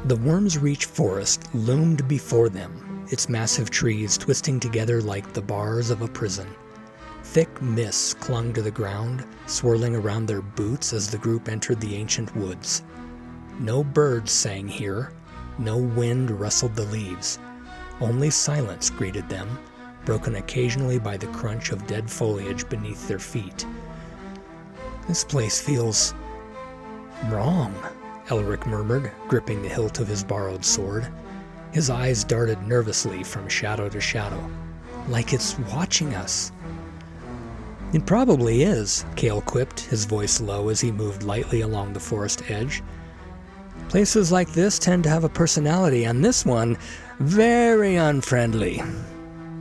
The Wyrmsreach Forest loomed before them, its massive trees twisting together like the bars of a prison. Thick mists clung to the ground, swirling around their boots as the group entered the ancient woods. No birds sang here, no wind rustled the leaves. Only silence greeted them, broken occasionally by the crunch of dead foliage beneath their feet. "This place feels wrong," Elric murmured, gripping the hilt of his borrowed sword. His eyes darted nervously from shadow to shadow, like it's watching us. "It probably is," Cale quipped, his voice low as he moved lightly along the forest edge. "Places like this tend to have a personality, and this one, very unfriendly."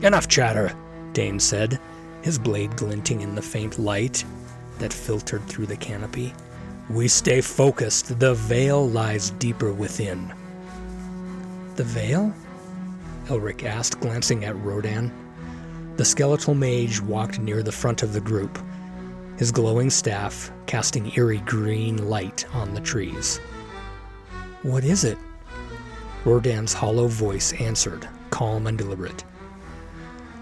"Enough chatter," Dane said, his blade glinting in the faint light that filtered through the canopy. "We stay focused. The veil lies deeper within." "The veil?" Elric asked, glancing at Rodan. The skeletal mage walked near the front of the group, his glowing staff casting eerie green light on the trees. "What is it?" Rodan's hollow voice answered, calm and deliberate.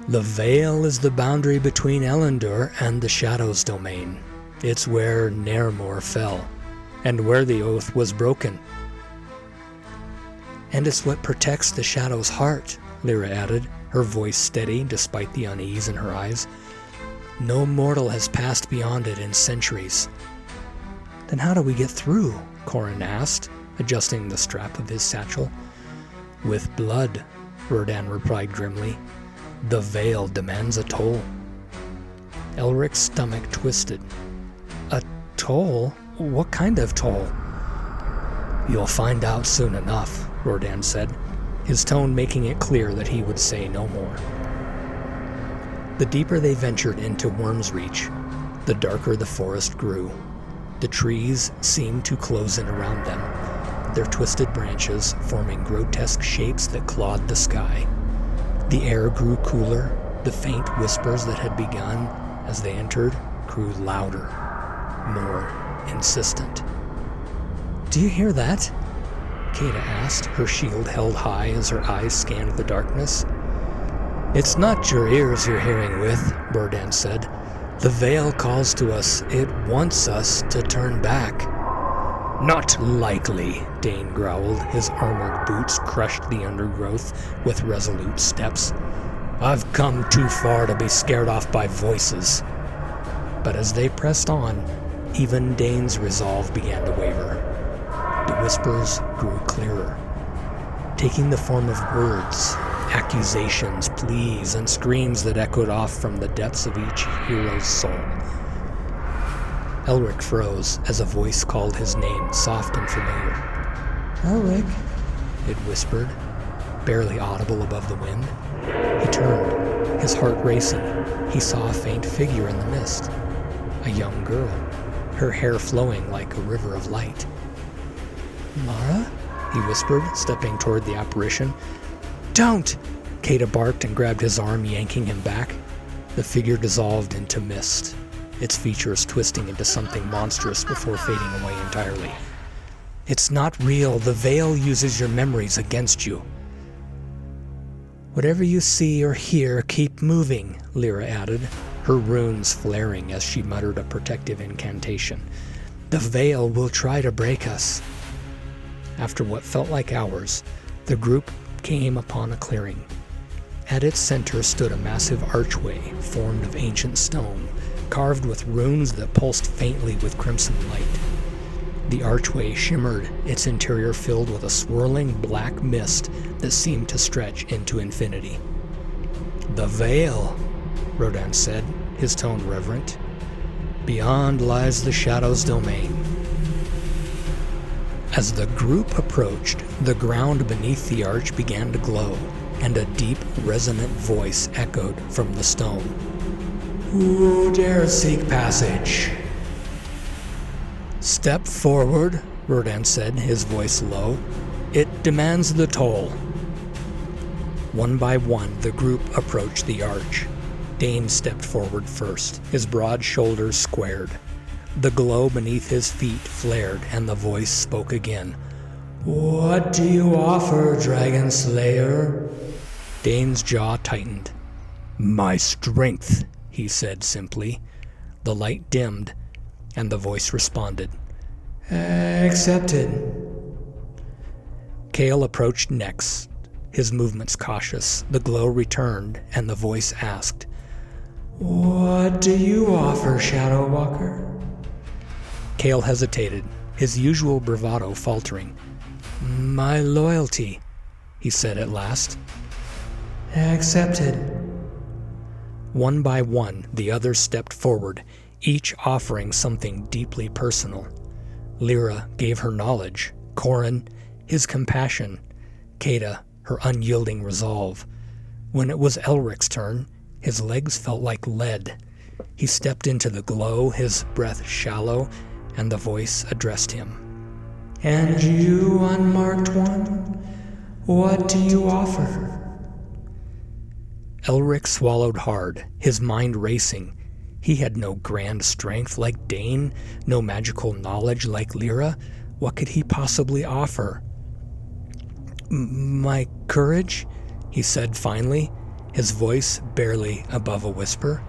"The veil is the boundary between Elendor and the Shadow's domain. It's where Neremor fell, and where the oath was broken." "And it's what protects the Shadow's heart," Lyra added, her voice steady despite the unease in her eyes. "No mortal has passed beyond it in centuries." "Then how do we get through?" Corin asked, adjusting the strap of his satchel. "With blood," Rodan replied grimly. "The veil demands a toll." Elric's stomach twisted. "A toll? What kind of toll?" "You'll find out soon enough," Rodan said, his tone making it clear that he would say no more. The deeper they ventured into Wyrmsreach, the darker the forest grew. The trees seemed to close in around them, their twisted branches forming grotesque shapes that clawed the sky. The air grew cooler, the faint whispers that had begun as they entered grew louder, more insistent. "Do you hear that?" Kata asked, her shield held high as her eyes scanned the darkness. "It's not your ears you're hearing with," Rodan said. "The veil calls to us. It wants us to turn back." "Not likely," Dane growled. His armored boots crushed the undergrowth with resolute steps. "I've come too far to be scared off by voices." But as they pressed on, even Dane's resolve began to waver. The whispers grew clearer, taking the form of words, accusations, pleas, and screams that echoed off from the depths of each hero's soul. Elric froze as a voice called his name, soft and familiar. "Elric," it whispered, barely audible above the wind. He turned, his heart racing. He saw a faint figure in the mist. A young girl, her hair flowing like a river of light. "Mara?" he whispered, stepping toward the apparition. "Don't!" Kata barked and grabbed his arm, yanking him back. The figure dissolved into mist, its features twisting into something monstrous before fading away entirely. "It's not real. The veil uses your memories against you." "Whatever you see or hear, keep moving," Lyra added, her runes flaring as she muttered a protective incantation. "The veil will try to break us." After what felt like hours, the group came upon a clearing. At its center stood a massive archway formed of ancient stone, carved with runes that pulsed faintly with crimson light. The archway shimmered, its interior filled with a swirling black mist that seemed to stretch into infinity. "The veil," Rodan said, his tone reverent. "Beyond lies the Shadow's domain." As the group approached, the ground beneath the arch began to glow, and a deep, resonant voice echoed from the stone. "Who dare seek passage?" "Step forward," Rodan said, his voice low. "It demands the toll." One by one, the group approached the arch. Dane stepped forward first, his broad shoulders squared. The glow beneath his feet flared, and the voice spoke again. What do you offer, Dragon Slayer? Dane's jaw tightened. My strength, he said simply. The light dimmed, and the voice responded. Accepted. Kale approached next, his movements cautious. The glow returned, and the voice asked, What do you offer, Shadow Walker? Kale hesitated, his usual bravado faltering. My loyalty, he said at last. Accepted. One by one, the others stepped forward, each offering something deeply personal. Lyra gave her knowledge, Corin his compassion, Kata her unyielding resolve. When it was Elric's turn, his legs felt like lead. He stepped into the glow, his breath shallow, and the voice addressed him. And you, unmarked one, what do you offer? Elric swallowed hard, his mind racing. He had no grand strength like Dane, no magical knowledge like Lyra. What could he possibly offer? My courage, he said finally, his voice barely above a whisper.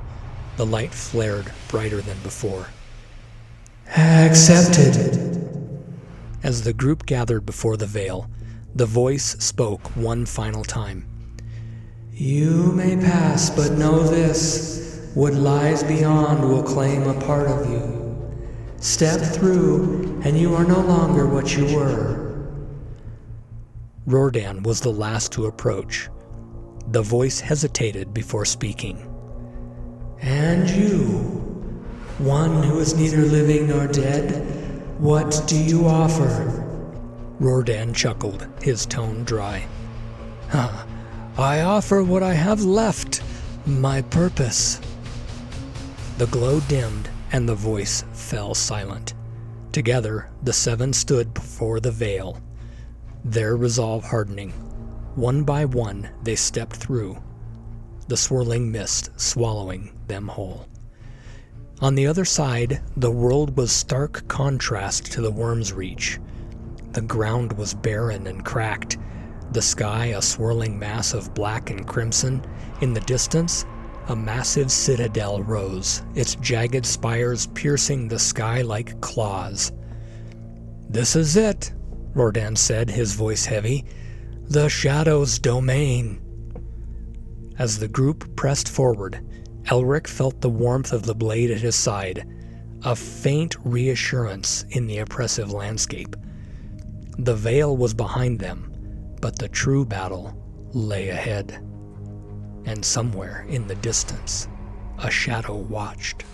The light flared brighter than before. Accepted. As the group gathered before the veil, the voice spoke one final time. You may pass, but know this. What lies beyond will claim a part of you. Step through, and you are no longer what you were. Rordan was the last to approach. The voice hesitated before speaking. And you, one who is neither living nor dead, what do you offer? Rordan chuckled, his tone dry. I offer what I have left, my purpose. The glow dimmed, and the voice fell silent. Together, the seven stood before the veil, their resolve hardening. One by one, they stepped through, the swirling mist swallowing them whole. On the other side, the world was stark contrast to the Wyrmsreach. The ground was barren and cracked, the sky a swirling mass of black and crimson. In the distance, a massive citadel rose, its jagged spires piercing the sky like claws. This is it, Rordan said, his voice heavy. The Shadow's domain. As the group pressed forward, Elric felt the warmth of the blade at his side, a faint reassurance in the oppressive landscape. The veil was behind them, but the true battle lay ahead. And somewhere in the distance, a shadow watched.